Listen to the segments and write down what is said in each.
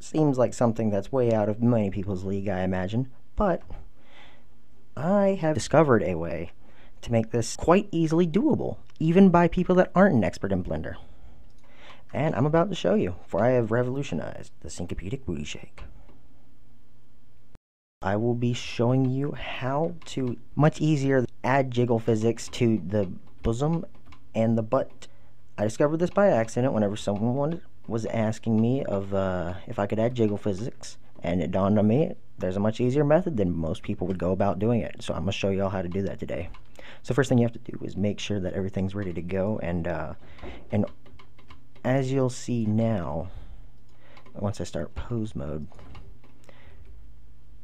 Seems like something that's way out of many people's league, I imagine, but I have discovered a way to make this quite easily doable, even by people that aren't an expert in Blender. And I'm about to show you, for I have revolutionized the Syncopated booty shake. I will be showing you how to much easier add jiggle physics to the bosom and the butt. I discovered this by accident whenever someone was asking me of if I could add jiggle physics, and it dawned on me there's a much easier method than most people would go about doing it. So I'm going to show you all how to do that today. So first thing you have to do is make sure that everything's ready to go, and as you'll see now, once I start pose mode,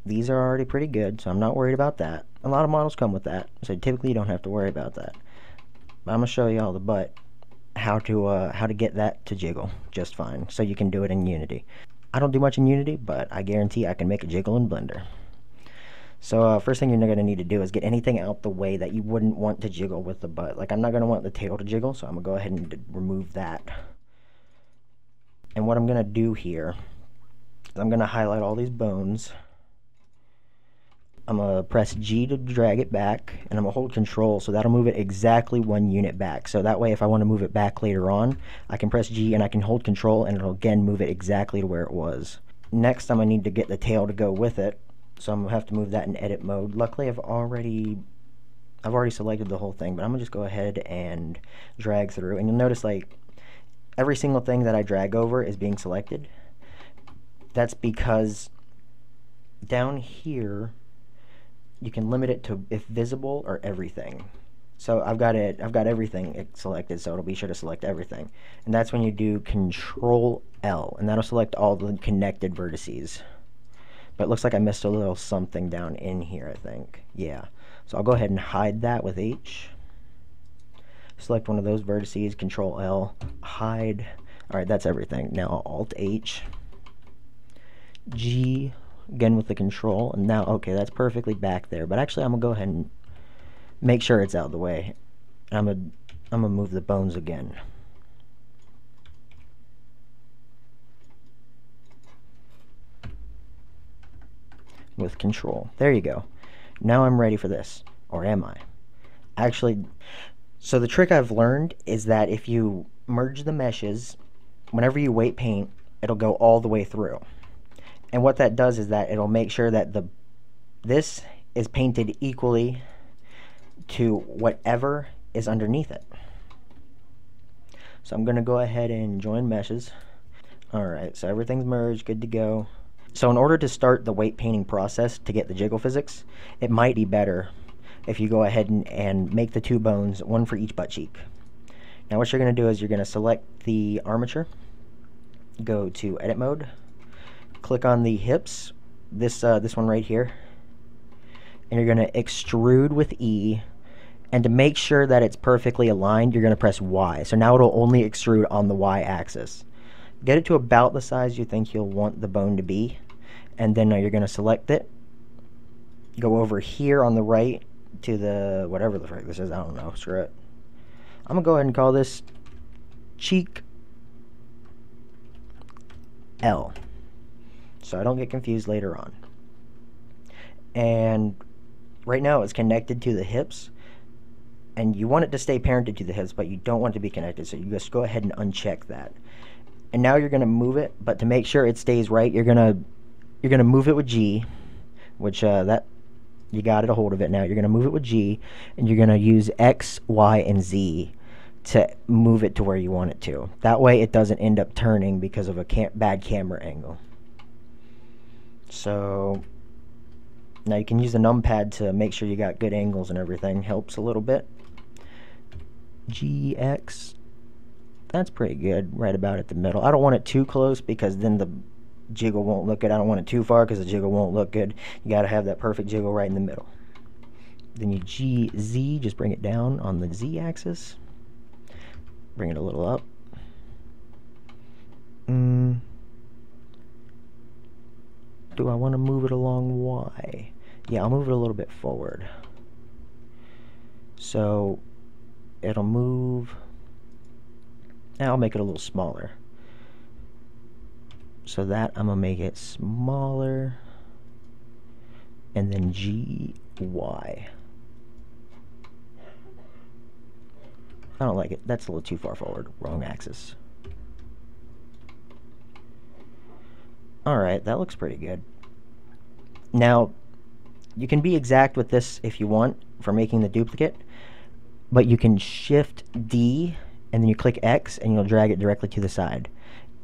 these are already pretty good, so I'm not worried about that. A lot of models come with that, so typically you don't have to worry about that. But I'm going to show you all the butt how to get that to jiggle just fine, so you can do it in Unity. I don't do much in Unity, but I guarantee I can make a jiggle in Blender. So first thing you're going to need to do is get anything out the way that you wouldn't want to jiggle with the butt. Like, I'm not going to want the tail to jiggle, so I'm going to go ahead and remove that. And what I'm going to do here is I'm going to highlight all these bones. I'm going to press G to drag it back, and I'm going to hold Control, so that'll move it exactly 1 unit back. So that way, if I want to move it back later on, I can press G and I can hold Control, and it'll again move it exactly to where it was. Next, I'm going to need to get the tail to go with it, so I'm going to have to move that in edit mode. Luckily, I've already selected the whole thing, but I'm going to just go ahead and drag through, and you'll notice, like, every single thing that I drag over is being selected. That's because down here you can limit it to if visible or everything. So I've got everything selected, so it'll be sure to select everything. And that's when you do Control L, and that'll select all the connected vertices. But it looks like I missed a little something down in here, I think. Yeah. So I'll go ahead and hide that with H. Select one of those vertices, Control L, hide. Alright, that's everything. Now Alt H, G, again with the Control, and now, okay, that's perfectly back there. But actually, I'm going to go ahead and make sure it's out of the way. I'm going to move the bones again. With Control. There you go. Now I'm ready for this. Or am I? Actually, so the trick I've learned is that if you merge the meshes, whenever you weight paint, it'll go all the way through. And what that does is that it'll make sure that this is painted equally to whatever is underneath it. So I'm going to go ahead and join meshes. Alright, so everything's merged, good to go. So in order to start the weight painting process to get the jiggle physics, it might be better if you go ahead and make the 2 bones, one for each butt cheek. Now what you're going to do is you're going to select the armature, go to edit mode, click on the hips, this one right here, and you're going to extrude with E, and to make sure that it's perfectly aligned, you're going to press Y. So now it'll only extrude on the Y axis. Get it to about the size you think you'll want the bone to be, and then you're going to select it, go over here on the right to the whatever the frick this is, I don't know, screw it. I'm going to go ahead and call this cheek L, so I don't get confused later on. And right now it's connected to the hips, and you want it to stay parented to the hips, but you don't want it to be connected, so you just go ahead and uncheck that. And now you're going to move it, but to make sure it stays right, you're going to move it with G, which that you got it a hold of it now. You're going to move it with G, and you're going to use X, Y, and Z to move it to where you want it to. That way it doesn't end up turning because of a bad camera angle. So now you can use the numpad to make sure you got good angles and everything. Helps a little bit. GX. That's pretty good, right about at the middle. I don't want it too close because then the jiggle won't look good. I don't want it too far because the jiggle won't look good. You got to have that perfect jiggle right in the middle. Then you GZ, just bring it down on the Z axis. Bring it a little up. Do I want to move it along Y? Yeah, I'll move it a little bit forward. So it'll move. I'll make it a little smaller. So that I'm gonna make it smaller, and then GY. I don't like it. That's a little too far forward. Wrong axis. Alright, that looks pretty good. Now, you can be exact with this if you want for making the duplicate, but you can Shift D and then you click X and you'll drag it directly to the side.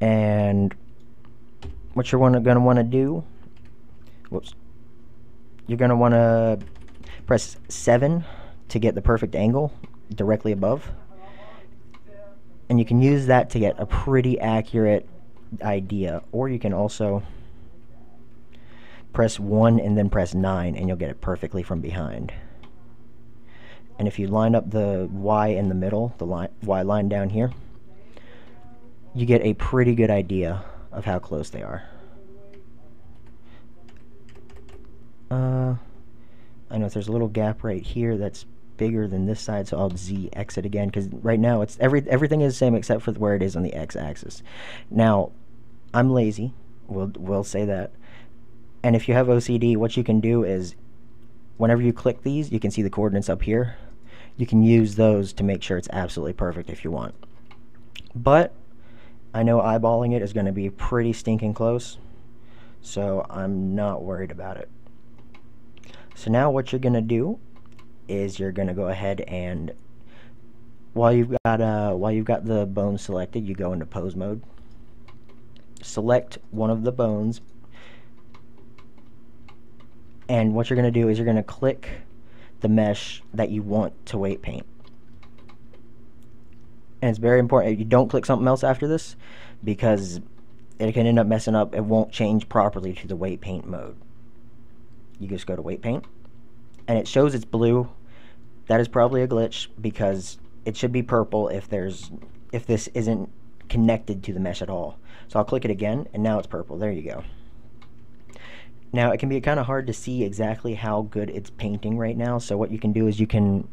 And what you're going to want to do, whoops, you're going to want to press 7 to get the perfect angle directly above. And you can use that to get a pretty accurate idea, or you can also press 1 and then press 9 and you'll get it perfectly from behind. And if you line up the Y in the middle, the Y line down here, you get a pretty good idea of how close they are. I know there's a little gap right here that's bigger than this side, so I'll Z exit again, because right now it's everything is the same except for where it is on the X axis. Now, I'm lazy, we'll say that. And if you have OCD, what you can do is, whenever you click these, you can see the coordinates up here. You can use those to make sure it's absolutely perfect if you want. But I know eyeballing it is going to be pretty stinking close, so I'm not worried about it. So now what you're going to do is you're going to go ahead and, while you've got the bone selected, you go into pose mode. Select one of the bones, and what you're going to do is you're going to click the mesh that you want to weight paint. And it's very important you don't click something else after this, because it can end up messing up. It won't change properly to the weight paint mode. You just go to weight paint and it shows it's blue. That is probably a glitch, because it should be purple if this isn't connected to the mesh at all. So I'll click it again and now it's purple. There you go. Now it can be kind of hard to see exactly how good it's painting right now, so what you can do is you can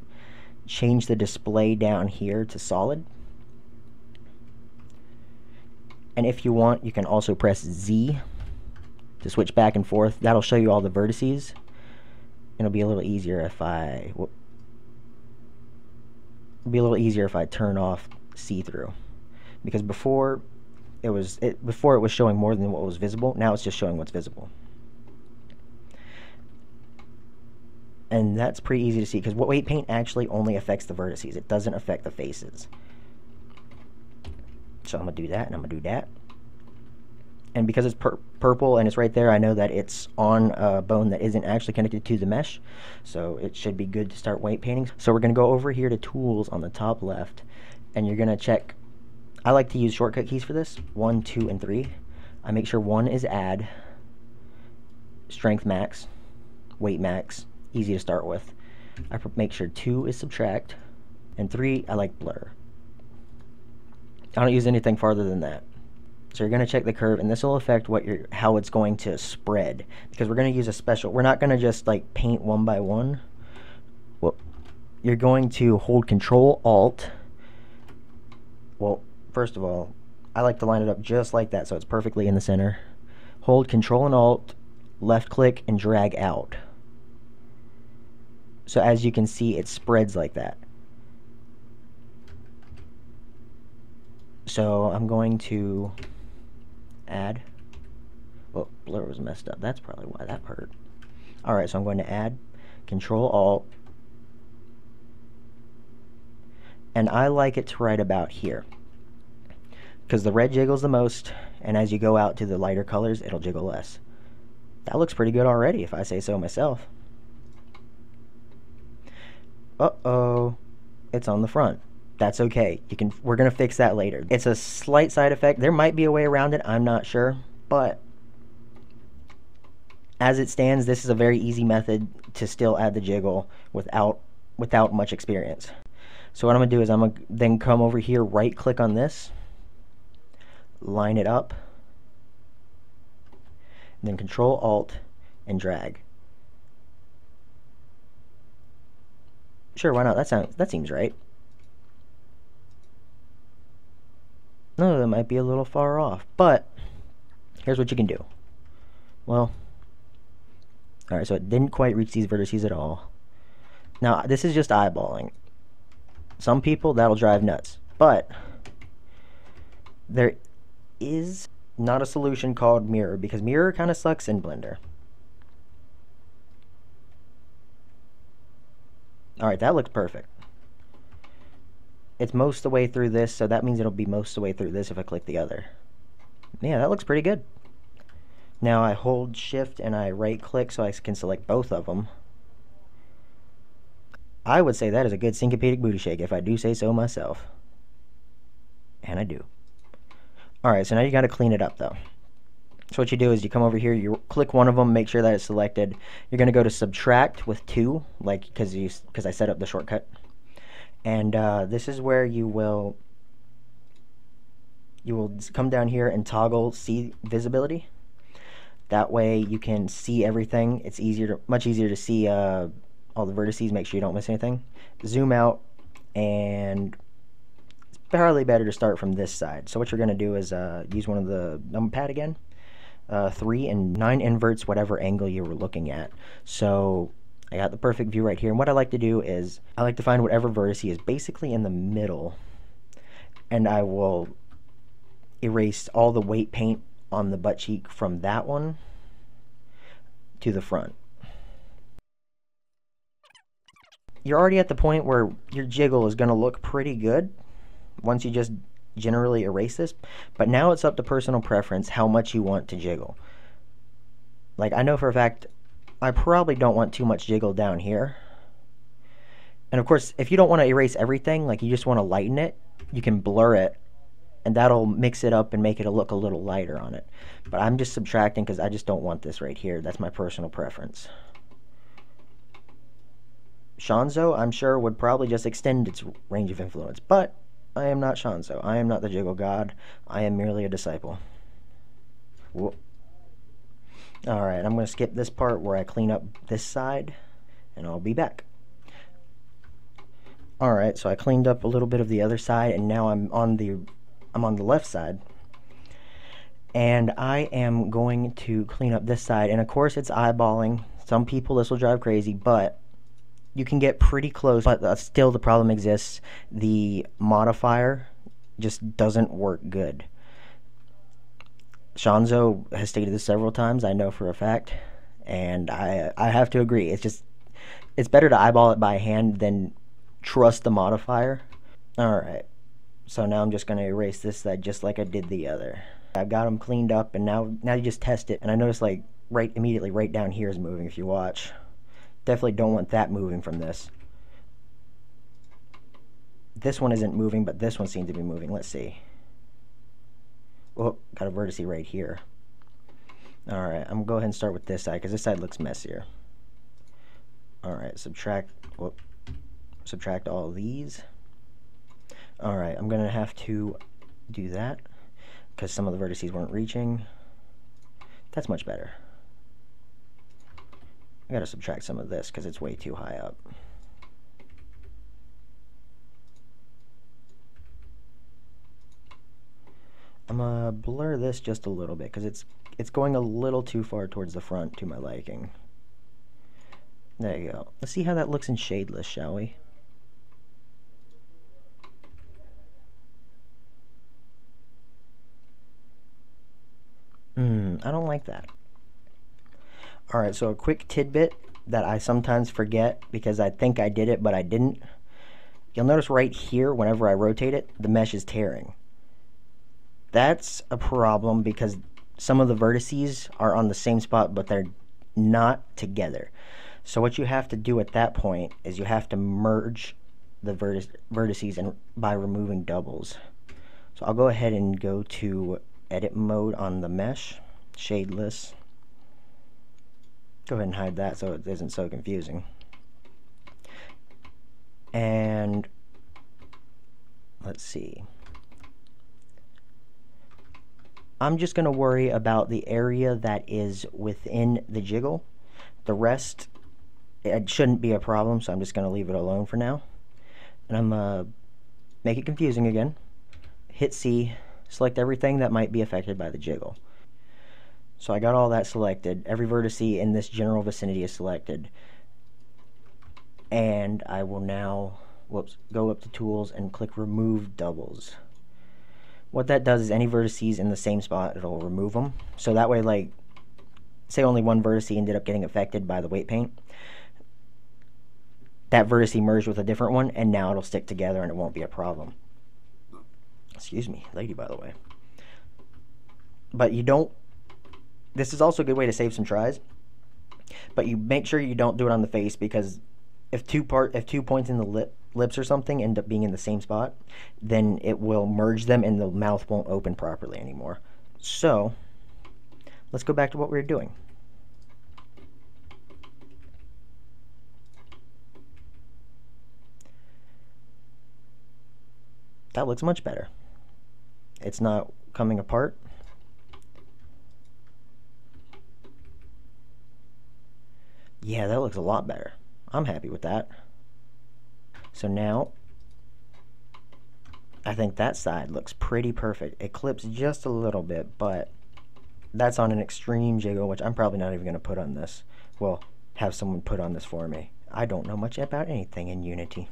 change the display down here to solid. And if you want, you can also press Z to switch back and forth. That'll show you all the vertices. It'll be a little easier if I turn off see-through, because before it was showing more than what was visible. Now it's just showing what's visible. And that's pretty easy to see, because weight paint actually only affects the vertices. It doesn't affect the faces. So I'm going to do that, and I'm going to do that. And because it's purple and it's right there, I know that it's on a bone that isn't actually connected to the mesh. So it should be good to start weight painting. So we're going to go over here to Tools on the top left, and you're going to check. I like to use shortcut keys for this, 1, 2, and 3. I make sure 1 is Add, Strength Max, Weight Max, easy to start with. I make sure 2 is Subtract, and 3 I like Blur. I don't use anything farther than that. So you're going to check the curve, and this will affect how it's going to spread, because we're going to use a special. We're not going to just like paint one by one. Well, you're going to hold Control Alt. Well, first of all, I like to line it up just like that so it's perfectly in the center. Hold Control and Alt, left click, and drag out. So as you can see, it spreads like that. So I'm going to add. Well, blur was messed up. That's probably why that hurt. Alright, so I'm going to add Control Alt. And I like it to right about here, because the red jiggles the most, and as you go out to the lighter colors, it'll jiggle less. That looks pretty good already, if I say so myself. Uh-oh, it's on the front. That's okay. We're gonna fix that later. It's a slight side effect. There might be a way around it, I'm not sure, but as it stands, this is a very easy method to still add the jiggle without much experience. So what I'm gonna do is I'm gonna then come over here, right click on this, line it up, and then Control Alt and drag. Sure, why not? That seems right. No, that might be a little far off, but here's what you can do. Well, alright, so it didn't quite reach these vertices at all. Now, this is just eyeballing. Some people, that'll drive nuts. But there is not a solution called mirror, because mirror kind of sucks in Blender. Alright, that looks perfect. It's most of the way through this, so that means it'll be most of the way through this if I click the other. Yeah, that looks pretty good. Now I hold shift and I right click so I can select both of them. I would say that is a good syncopated booty shake if I do say so myself. And I do. Alright, so now you gotta clean it up though. So what you do is you come over here, you click one of them, make sure that it's selected. You're gonna go to subtract with 2, like because I set up the shortcut. And this is where you will come down here and toggle see visibility. That way you can see everything. It's much easier to see all the vertices, make sure you don't miss anything. Zoom out, and it's probably better to start from this side. So what you're going to do is use one of the numpad again. 3 and 9 inverts whatever angle you were looking at. So I got the perfect view right here, and what I like to do is I like to find whatever vertice is basically in the middle, and I will erase all the weight paint on the butt cheek from that one to the front. You're already at the point where your jiggle is going to look pretty good once you just generally erase this, but now it's up to personal preference how much you want to jiggle. Like, I know for a fact I probably don't want too much jiggle down here. And of course, if you don't want to erase everything, like you just want to lighten it, you can blur it, and that'll mix it up and make it look a little lighter on it. But I'm just subtracting because I just don't want this right here. That's my personal preference. Shanzo, I'm sure, would probably just extend its range of influence, but I am not Shanzo. I am not the jiggle god. I am merely a disciple. Whoop. Alright, I'm going to skip this part where I clean up this side, and I'll be back. Alright, so I cleaned up a little bit of the other side, and now I'm on the left side. And I am going to clean up this side, and of course it's eyeballing. Some people this will drive crazy, but you can get pretty close, but still the problem exists. The modifier just doesn't work good. Shanzo has stated this several times, I know for a fact, and I have to agree. It's better to eyeball it by hand than trust the modifier. Alright, so now I'm just going to erase this side just like I did the other. I've got them cleaned up, and now you just test it, and I notice like immediately right down here is moving if you watch. Definitely don't want that moving from this. This one isn't moving, but this one seems to be moving. Let's see. Oh, got a vertice right here. Alright, I'm going to go ahead and start with this side because this side looks messier. Alright, subtract all of these. Alright, I'm going to have to do that because some of the vertices weren't reaching. That's much better. I gotta subtract some of this because it's way too high up. I'm gonna blur this just a little bit because it's going a little too far towards the front to my liking. There you go. Let's see how that looks in shadeless, shall we? I don't like that. Alright, so a quick tidbit that I sometimes forget because I think I did it, but I didn't. You'll notice right here, whenever I rotate it, the mesh is tearing. That's a problem because some of the vertices are on the same spot, but they're not together. So what you have to do at that point is you have to merge the vertices and by removing doubles. So I'll go ahead and go to edit mode on the mesh, shadeless. Go ahead and hide that so it isn't so confusing. And let's see. I'm just going to worry about the area that is within the jiggle. The rest, it shouldn't be a problem, so I'm just going to leave it alone for now. And I'm going to make it confusing again. Hit C, select everything that might be affected by the jiggle. So I got all that selected. Every vertex in this general vicinity is selected. And I will now, go up to Tools and click Remove Doubles. What that does is any vertices in the same spot, it'll remove them. So that way, like, say only one vertex ended up getting affected by the weight paint, that vertex merged with a different one, and now it'll stick together and it won't be a problem. Excuse me, lady, by the way. But you don't, this is also a good way to save some tries, but you make sure you don't do it on the face, because if two points in the lips or something end up being in the same spot, then it will merge them and the mouth won't open properly anymore. So let's go back to what we were doing. That looks much better. It's not coming apart. Yeah, that looks a lot better. I'm happy with that. So now, I think that side looks pretty perfect. It clips just a little bit, but that's on an extreme jiggle, which I'm probably not even going to put on this. Well, have someone put on this for me. I don't know much about anything in Unity.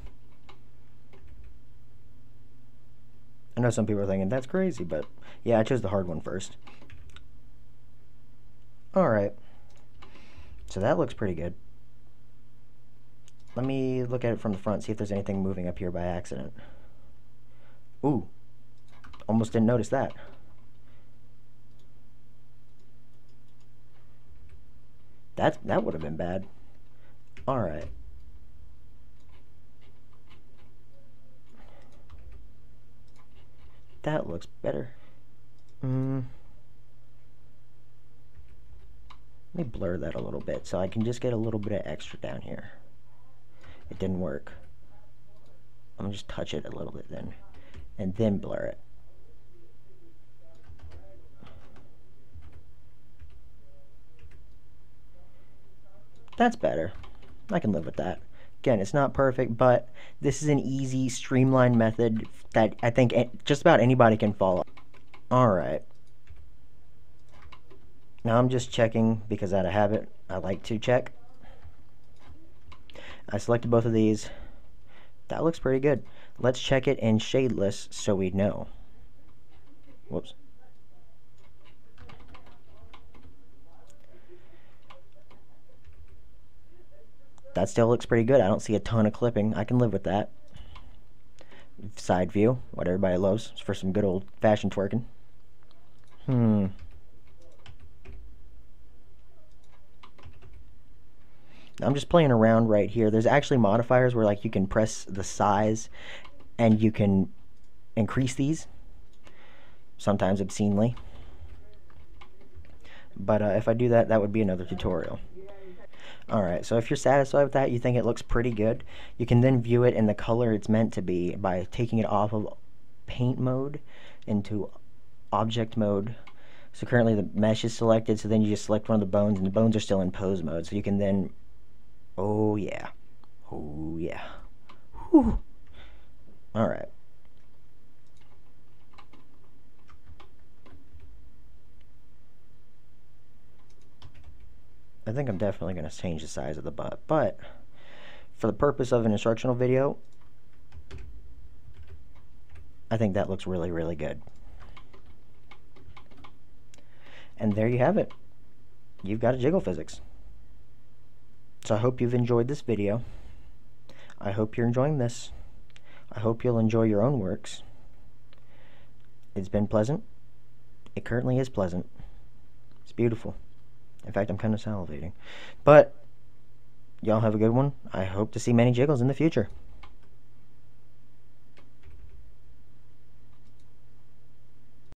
I know some people are thinking, that's crazy, but yeah, I chose the hard one first. Alright. So that looks pretty good. Let me look at it from the front, see if there's anything moving up here by accident. Ooh. Almost didn't notice that. That would have been bad. Alright. That looks better. Let me blur that a little bit so I can just get a little bit of extra down here. It didn't work. I'm gonna just touch it a little bit then, and then blur it. That's better. I can live with that. Again, it's not perfect, but this is an easy, streamlined method that I think just about anybody can follow. Alright. Now I'm just checking, because out of habit, I like to check. I selected both of these. That looks pretty good. Let's check it in shadeless so we know. Whoops. That still looks pretty good. I don't see a ton of clipping. I can live with that. Side view, what everybody loves for some good old-fashioned twerking. I'm just playing around right here. There's actually modifiers where, like, you can press the size and you can increase these, sometimes obscenely. But if I do that, that would be another tutorial. Alright, so if you're satisfied with that, you think it looks pretty good, you can then view it in the color it's meant to be by taking it off of paint mode into object mode. So currently the mesh is selected, so then you just select one of the bones, and the bones are still in pose mode, so you can then, oh yeah, oh yeah, whew. Alright. I think I'm definitely going to change the size of the butt, but for the purpose of an instructional video, I think that looks really, really good. And there you have it. You've got a jiggle physics. So I hope you've enjoyed this video. I hope you're enjoying this. I hope you'll enjoy your own works. It's been pleasant. It currently is pleasant. It's beautiful. In fact, I'm kind of salivating. But y'all have a good one. I hope to see many jiggles in the future.